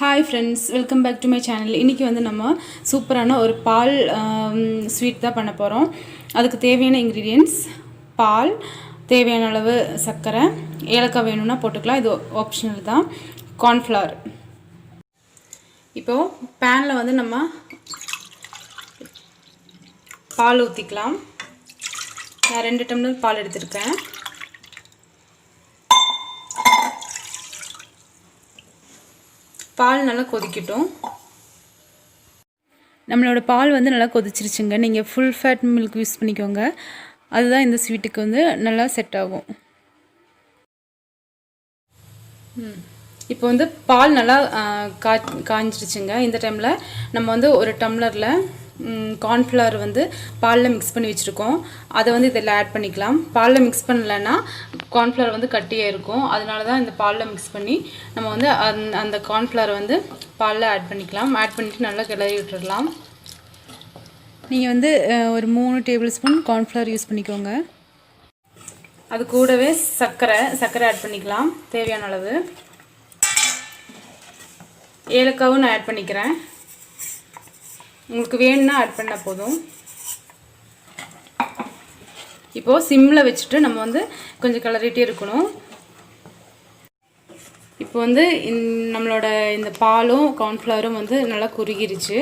Hi friends, welcome back to my channel. இன்னைக்கு வந்து நம்ம சூப்பரான ஒரு பால் ஸ்வீட் தான் பண்ண போறோம். அதுக்கு தேவையான ingredients பால், தேவையான அளவு சர்க்கரை, ஏலக்காய் வேணும்னா போட்டுக்கலாம். இது ஆப்ஷனல் தான். cornflour. இப்போ panல வந்து நம்ம பால் ஊத்திக்கலாம். நான் 2 டம்ளர் பால் எடுத்துர்க்கேன். பால் நல்லா கொதிக்கட்டும். நம்மளோட பால் வந்து நல்லா கொதிச்சிருச்சுங்க. நீங்க full fat milk யூஸ் பண்ணிக்கோங்க. அதுதான் இந்த ஸ்வீட்டுக்கு வந்து நல்லா செட் ஆகும். இப்போ வந்து பால் நல்லா காஞ்சிருச்சுங்க. இந்த டைம்ல நம்ம வந்து ஒரு டம்ளர்ல cornflour வந்து பால்ல mix பண்ணி வச்சிருக்கோம். அதை வந்து இதெல்லாம் ஆட் பண்ணிக்கலாம். பால்ல mix பண்ணலனா cornflour வந்து கட்டியா இருக்கும். அதனால தான் இந்த பால்ல mix பண்ணி நம்ம வந்து அந்த cornflour வந்து பால்ல ஆட் பண்ணிக்கலாம். ஆட் பண்ணிட்டு நல்லா கிளறி விட்டுறலாம். நீங்க வந்து ஒரு 3 டேபிள்ஸ்பூன் cornflour யூஸ் பண்ணிக்கோங்க. அது கூடவே சர்க்கரை ஆட் பண்ணிக்கலாம் தேவையான அளவு. ஏலக்காவும் நான் ஆட் பண்ணிக்கிறேன். உங்களுக்கு வேணும்னா ஆட் பண்ணா போதும். இப்போ சிம்ல வச்சிட்டு நம்ம வந்து கொஞ்சம் கிளறிட்டே இருக்கணும். இப்போ வந்து நம்மளோட இந்த பாலும் cornflourம் வந்து நல்லா குறுகிருச்சு.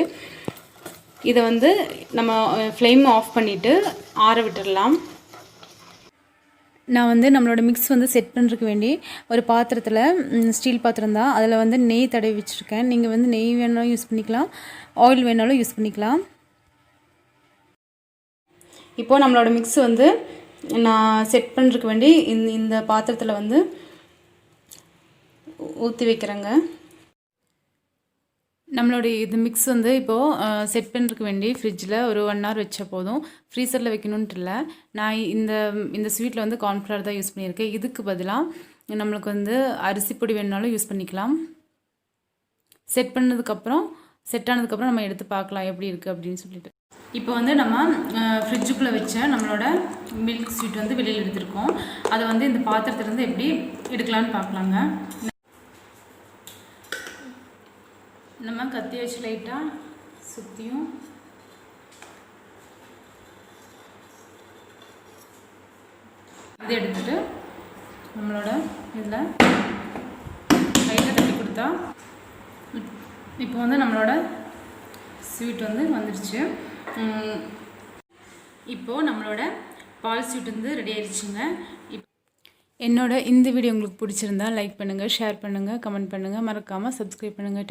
இத வந்து நம்ம ஃப்ளேம் ஆஃப் பண்ணிட்டு ஆற விட்டுறலாம். நான் வந்து நம்மளோட மிக்ஸ் வந்து செட் பண்றதுக்கு வேண்டி ஒரு பாத்திரத்துல ஸ்டீல் பாத்திரம் தான் அதுல வந்து நெய் தடவி வச்சிருக்கேன். நீங்க வந்து நெய் வேணாலும் யூஸ் பண்ணிக்கலாம். ஆயில் வேணாலும் யூஸ் பண்ணிக்கலாம். இப்போ நம்மளோட மிக்ஸ் வந்து நான் செட் பண்றதுக்கு வேண்டி இந்த பாத்திரத்துல வந்து ஊத்தி வைக்கிறேங்க. நம்மளோட இது மிக்ஸ் வந்து இப்போ செட் பண்றதுக்கு வேண்டி ஃப்ரிட்ஜ்ல ஒரு 1 hour வெச்சா போதும். ஃப்ரீசர்ல வைக்கணும்னு இல்ல. நான் இந்த ஸ்வீட்ல வந்து cornflour தான் யூஸ் பண்ணியிருக்கேன். இதுக்கு பதிலா நமக்கு வந்து அரிசி பொடி வேணாலும் யூஸ் பண்ணிக்கலாம். செட் பண்ணதுக்கு அப்புறம் செட் ஆனதுக்கு அப்புறம் நம்ம எடுத்து பார்க்கலாம் எப்படி இருக்கு அப்படினு சொல்லிட்டு. இப்போ வந்து நம்ம ஃப்ரிட்ஜுக்குள்ள வெச்ச நம்மளோட மில்க் ஸ்வீட் வந்து வெளியில எடுத்துறோம். அதை வந்து இந்த பாத்திரத்துல இருந்து எப்படி எடுக்கலாம்னு பார்க்கலாங்க. நம்ம கத்தி வச்சு லைட்டா சுத்தியும் இதை எடுத்துட்டு நம்மளோட இதுல லைட்டா தட்டி கொடுத்தா இப்போ வந்து நம்மளோட ஸ்வீட் வந்து வந்துருச்சு. இப்போ நம்மளோட பால் ஸ்வீட் வந்து ரெடி ஆயிருச்சுங்க. என்னோட இந்த வீடியோ உங்களுக்கு பிடிச்சிருந்தா லைக் பண்ணுங்க, ஷேர் பண்ணுங்க, கமெண்ட் பண்ணுங்க, மறக்காம Subscribe பண்ணுங்க.